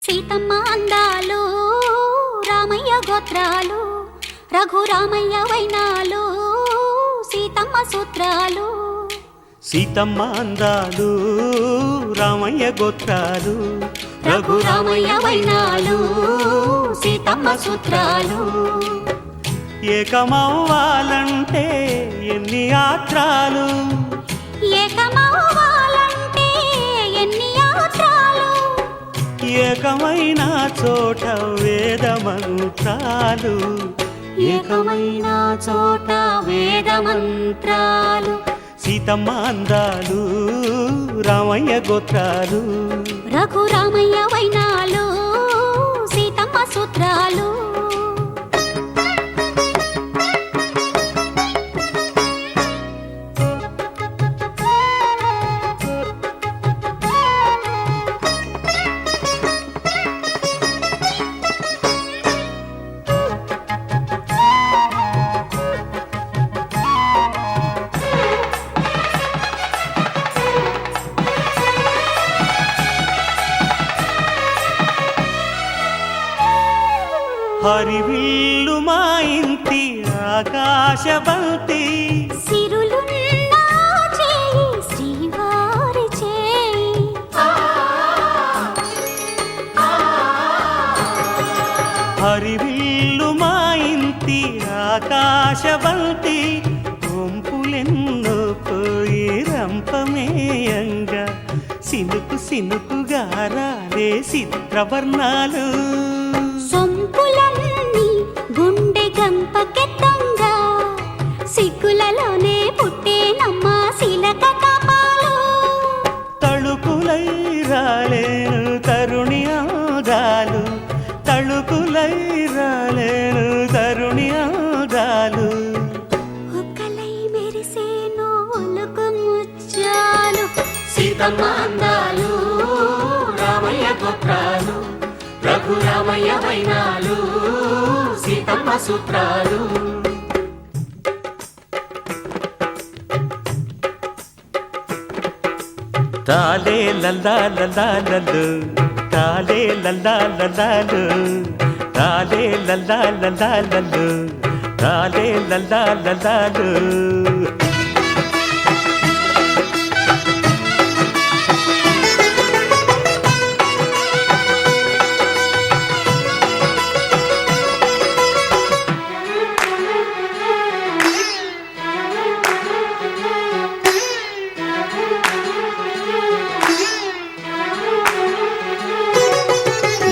సీతమ్మ అందాలు రామయ్య గోత్రాలు రఘురామయ్య వైనాలు సీతమ్మ సూత్రాలు. సీతమ్మ అందాలు రామయ్య గోత్రాలు రఘురామయ్య వైనాలు సీతమ్మ సూత్రాలు. ఏకమవ్వాలంటే ఎన్ని యాత్రాలు, ఏకమవ్వాలంటే ఎన్ని యాత్రాలు, ఏకమైన చోట వేద మంత్రాలు, ఏకమైన చోట వేద మంత్రాలు. సీతమ్మ అందాలు రామయ్య గోత్రాలు రఘురామయ్య వైనాలు సీతమ్మ సూత్రాలు. హరివిల్లు మా ఇంటి ఆకాశబంతి, సిరులున్న చేయి శ్రీవారి చేయి, హరివిల్లు మా ఇంటి ఆకాశబంతి. వంపులెన్నో పోయి రంపమేయంగా సినుకు సినుకుగా రాలే చిత్రవర్ణాలు. సొంపులన్నీ గుండె గంపకెత్తంగా సిగ్గులలోనే పుట్టేనమ్మ శిలక కపాలు. తళుకులై రాలేను తరుణి ఆదాలు, తళుకులై రాలేను తరుణి ఆదాలు. ఒక్కలై మెరిసేను ఒలుకు ముచ్చాలు. సీతమ్మ అందాలు రామయ్య గోత్రాలు రఘురామయ్య వైనాలు సీతమ్మ సూత్రాలు. తాలే లల్లా లల్లాలలు, తాలే లల్లా లల్లాలు, తాలే లల్లా లల్లాలలు, తాలే లల్లా లల్లాలు.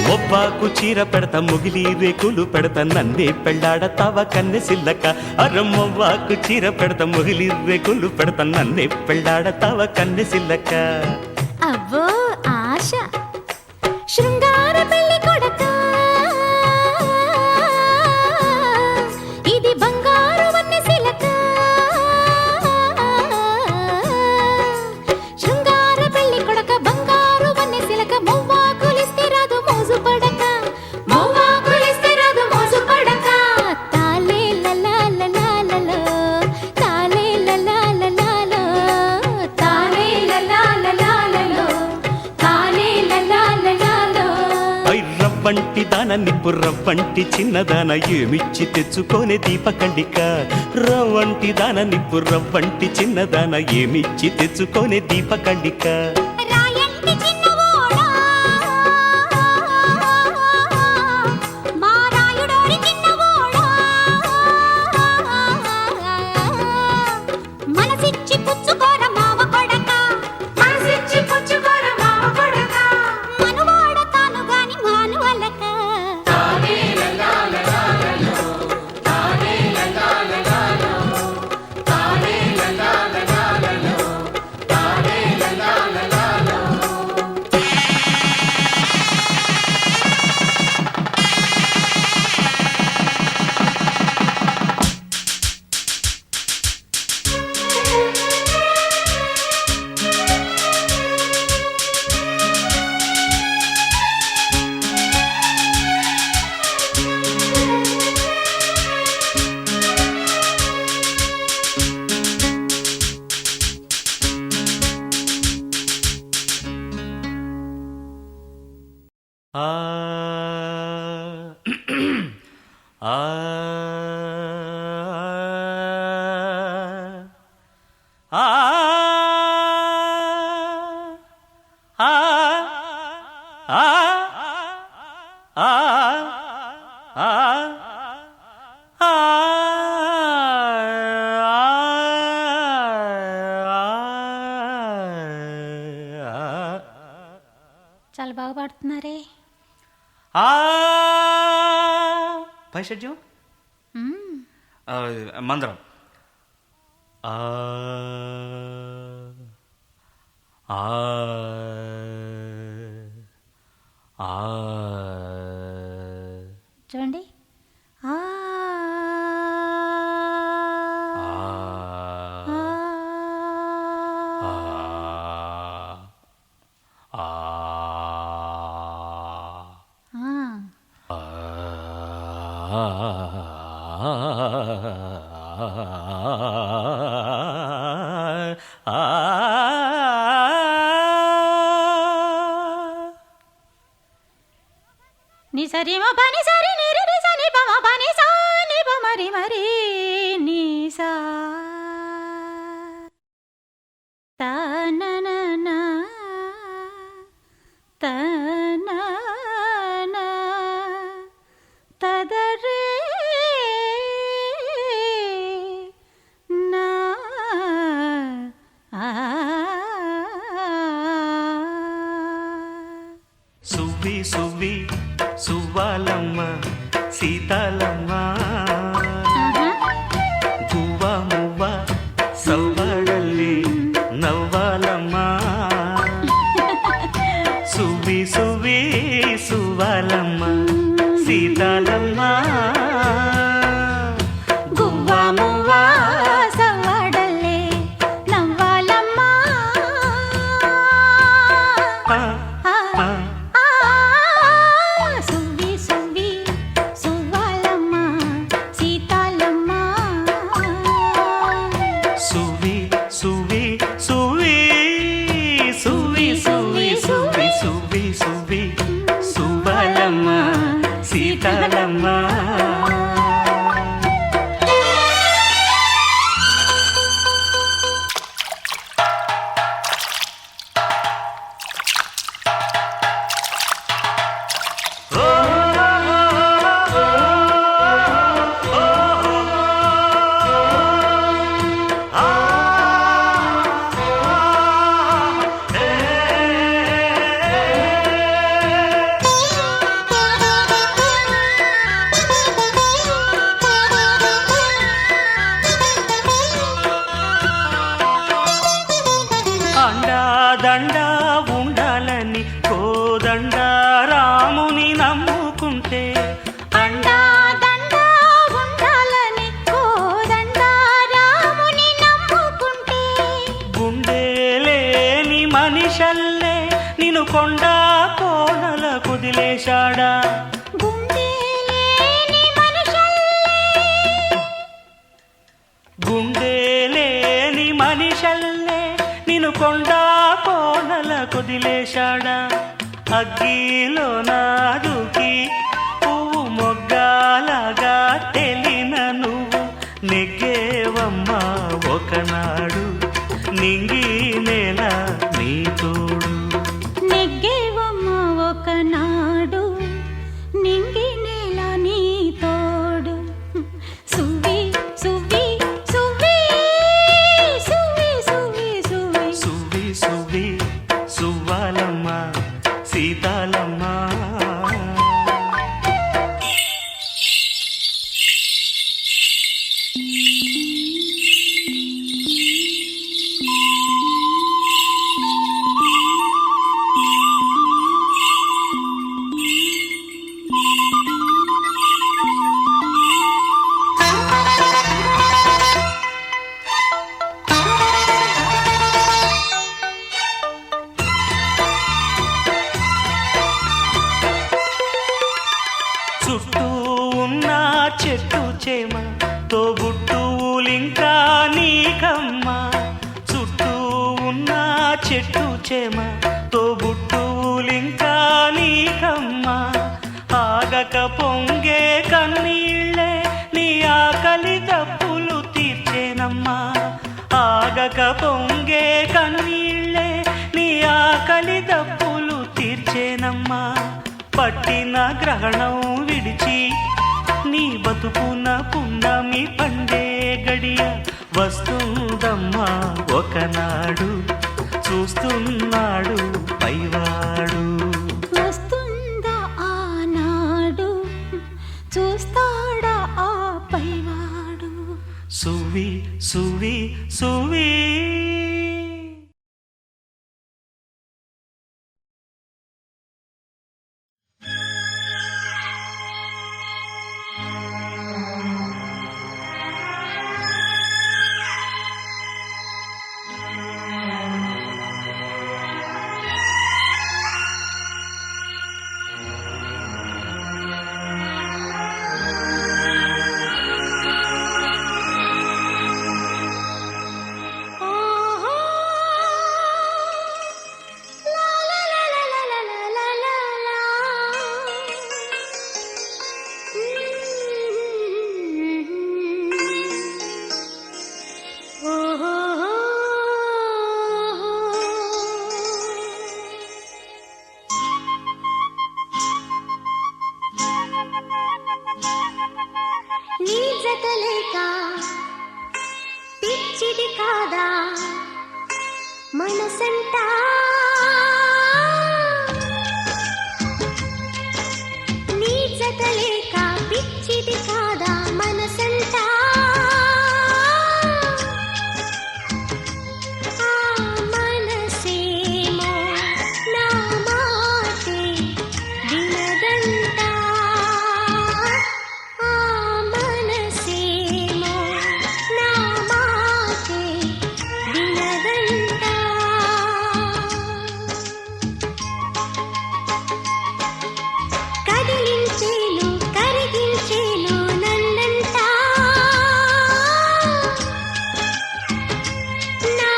మొవ్వాకు చీర పెడతా ముగిలి రేకులు పెడతా నన్నే పెళ్ళాడతావా కన్నె సిల్లక. అరమ్మొవ్వాకు చీర పెడతా ముగిలి రేకులు పెడతా నన్నే పెళ్ళాడతావా కన్నె సిల్లక. అవ్వో ఆశ శృంగార పెళ్లి కొడక, ఇది బంగారు వన్నె సిలక. శృంగార పెళ్లి కొడక బంగారు వన్నె సిలక. మొవ్వాకులిస్తే రాదు మోజు పడక, మొవ్వాకులిస్తే రాదు మోజు పడక. తాలే లలా లలాలలో, తాలే లలా లలాలో, తాలే లలా లలాలలో, తాలే లలా లలాలో. ఐ రవ్వంటి దాన నిప్పు రవ్వంటి చిన్నదాన ఏమిచ్చి తెచ్చుకోనే దీపకండిక. రవ్వంటి దాన నిప్పు రవ్వంటి చిన్నదాన ఏమిచ్చి తెచ్చుకోనే దీపకండిక. రాయంటి చిన్నవోడా మా రాయుడోరి చిన్నవోడా, మనసిచ్చి పుచ్చుకోర మావ కొడక, మనసిచ్చి పుచ్చుకోర మావ కొడక. మనువాడ తాను గాని మానువలక. ఆ ఆ ఆ ఆ ఆ చాలా బాగా పాడుతున్నారే. పైషజ్యం మ్మ్. మందరం ఆ ఆ ఆ చూడండి. ఆ ఆ ఆ ని సరి మ పని సరి ని రి రి స ని ప మ పని సా ని ప మరి మరి ని సా త న న న త న న త ద రే నా ఆ సువ్వి సువ్వి సువ్వాలమ్మ సీతాలమ్మ గువ్వ మువ్వ సవ్వడల్లి నవ్వాలమ్మ సువ్వి సువ్వి సువ్వాలమ్మ సీతాలమ్మ గువ్వ మువ్వ సవ్వడల్లే నవ్వాలమ్మ. ఆ, ఆ, సువ్వి సువ్వి సువ్వాలమ్మ సీతాలమ్మ. సువ్వి సువ్వి సువ్వి సువ్వి సువ్వి సువ్వి సువ్వి సువ్వి సువ్వాలమ్మ సీతాలమ్మ. అండాదండా ఉండాలని కోదండ రాముని నమ్ముకుంటే అండా దండా ఉండాలని కోదండ రాముని నమ్ముకుంటే గుండె లేని మనిషల్లే నిన్ను కొండ కోనల కుదిలేశాడా గుండె లేని మనుషుల్లే గుండె లేని మనిషల్లే నిన్ను కొండ కోనల కుదిలేశాడా అగ్గిలో నాదుకి పువ్వు మొగ్గాలగా తెలిన నువ్వు నెగ్గేవమ్మా ఒకనాడు నింగి నేల నీ తోడు నెగ్గేవమ్మ ఒకనాడు నింగి నేల నీ తోడు. సువ్వి సువ్వి సువ్వి సువ్వి సువ్వి సువ్వి సువ్వి సువ్వి సువ్వాలమ్మ సీతాలమ్మ. చుట్టూ ఉన్న చెట్టు చేమ తోబుట్టువులింకా నీకమ్మ చుట్టూ ఉన్న చెట్టు చేమ తోబుట్టువులింకా నీకమ్మ ఆగక పొంగే కన్నీళ్ళే నీ ఆకలి దప్పులు తీర్చేనమ్మా ఆగక పొంగే కన్నీళ్ళే నీ ఆకలి దప్పులు తీర్చేనమ్మా పట్టిన గ్రహణం విడిచి నీ బతుకున పున్నమి పండే గడియ వస్తుందమ్మా ఒకనాడు చూస్తున్నాడు పైవాడు వస్తుందా ఆనాడు చూస్తాడా ఆ పైవాడు సువి సువి సువి నీ జతలేక పిచ్చిది కాదా మనసంటా నీ జతలేక పిచ్చిది కాదా మనసంటా ఆ మనసేమో నా మాటే వినదంటా ఆ మనసేమో నా మాటే వినదంటా కదిలించేను కరిగించేను నన్నంటా నా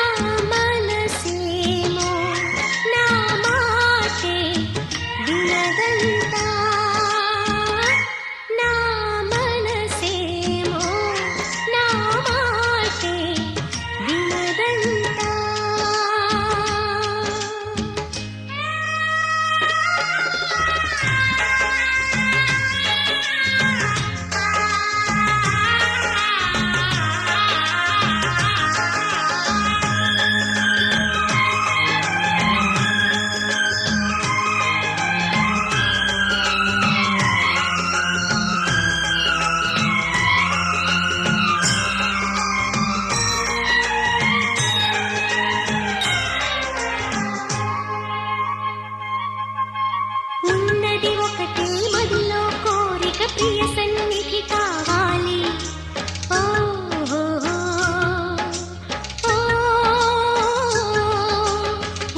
మనసేమో నా మాటే వినదంటా నా మనసేమో నా మాటే వినదంటా ఉన్నది ఒకటే మదిలో కోరిక ప్రియ సన్నిధి కావాలి ఓ ఓ, ఓ,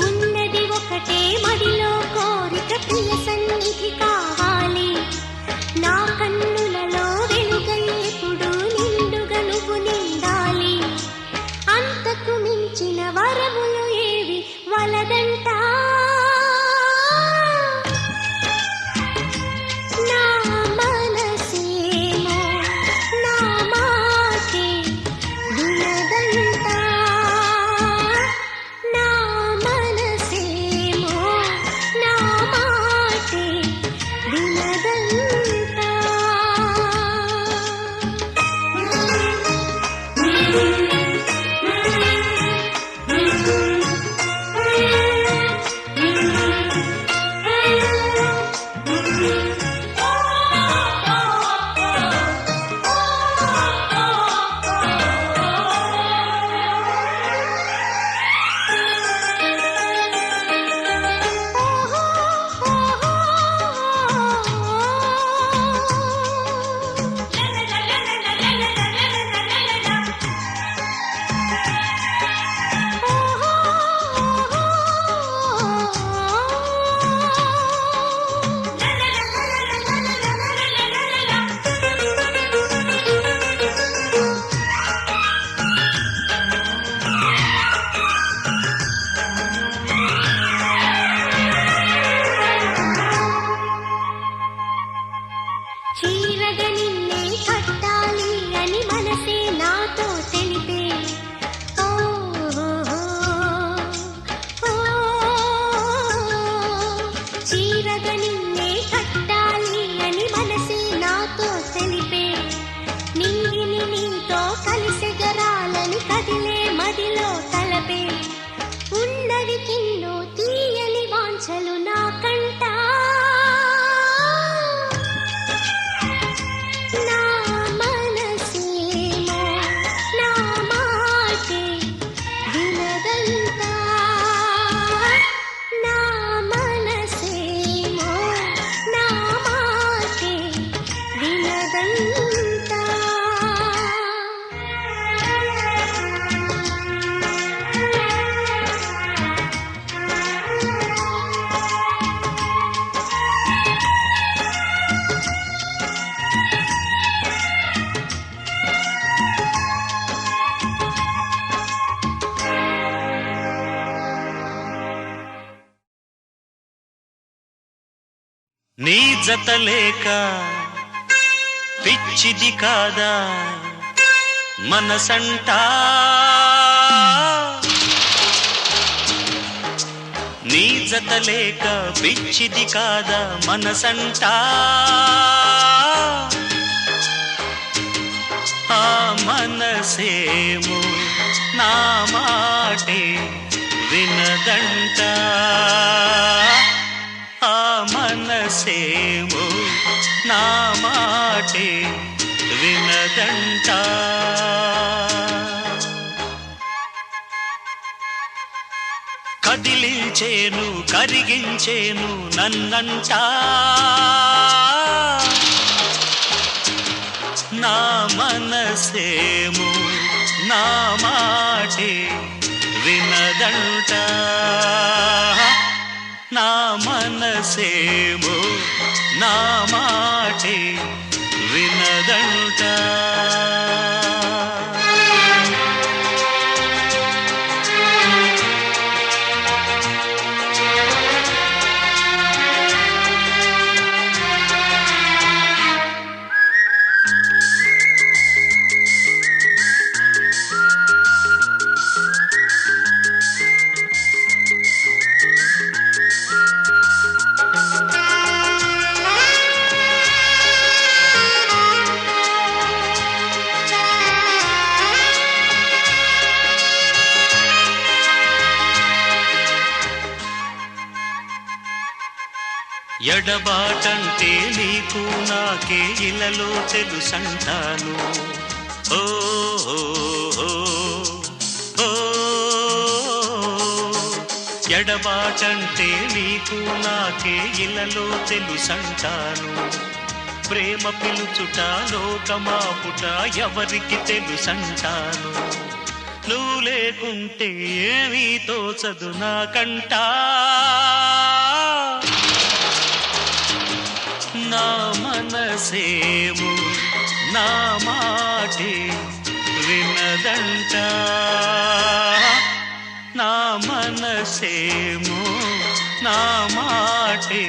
ఉన్నది ఒకటే మదిలో కోరిక ప్రియ సన్నిధి కావాలి నా కన్నులలో వెలుగై ఎప్పుడు నిండుగా నువ్వు నిండాలి అంతకు మించిన వరములు ఏవి వలదంటా నా మనసేమో నా మాటే వినదంటా నా మనసేమో నా మాటే చీరగ నిన్నే కట్టాలి అని మనసే నాతో తెలిపే ఓ చీరగ నిన్నే కట్టాలి అని మనసే నాతో తెలిపే నింగిని నీతో కలిసెగరాలని కదిలే మదిలో తలపే ఉన్నది కిన్నో తీయని వాంఛలు నా కంట నా మనసేమో నా మాటే వినదంతా నా మనసేమో నా మాటే వినదంతా నీ జత లేక పిచ్చిది కాదా మనసంటా నీ జత లేక పిచ్చిది కాదా మనసంటా ఆ మనసేమో నా మాటే వినదంట ఆ మనసేమో నా మాటే వినదంట కదిలించేను కరిగించేను నన్నంట నా మనసేమో నా మాటే వినదంట నా మనసేమో నా మాటే వినదంట ఎడబాటంటే నీకు నాకే ఇలలో తెలుసంటాను ఓ ఎడబాటంటే నీకు నాకే ఇలలో తెలుసంటాను ప్రేమ పిలుచుట లోకమాపుట ఎవరికి తెలుసంటాను నువ్వు లేకుంటే ఏమీ తోచదు నాకంటా నా మనసేమో నా మాటే వినదంట నా మనసేమో నా మాటే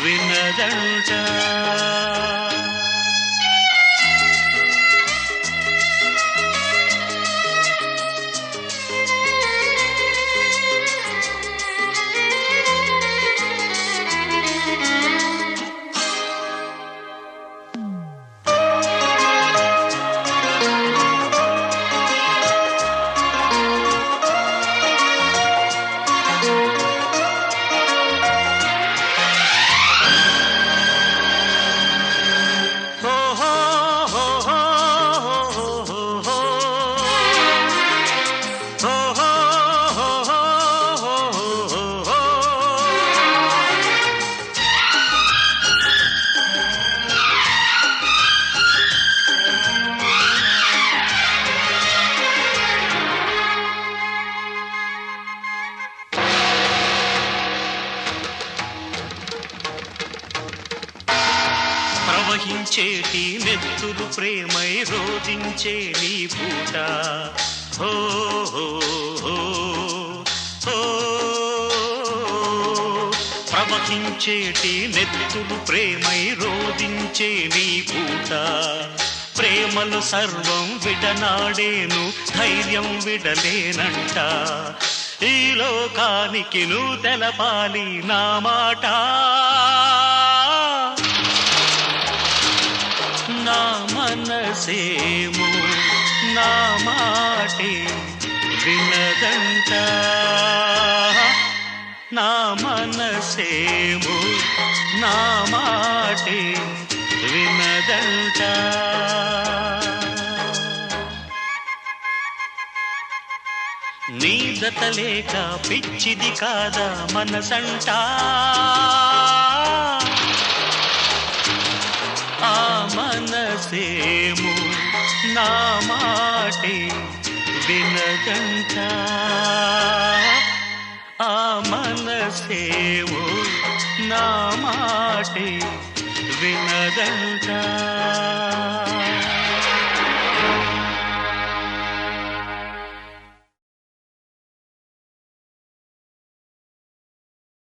వినదంట ప్రవహించేటి నెత్తులు ప్రేమై రోదించే నీ పూట ఓ ప్రవహించేటి నెత్తులు ప్రేమై రోదించే నీ పూట ప్రేమలు సర్వం విడనాడేను ధైర్యం విడలేనంట ఈ లోకానికి నువ్వు తెలపాలి నా మాట నా మనసేమో నా మాటే వినదంట నా మనసేమో నా మాటే వినదంట నీ జత లేక పిచ్చిది కాదా మనసంట ఆ మనసేమో నా మాటే వినదంట ఆ మనసేమో నా మాటే వినదంట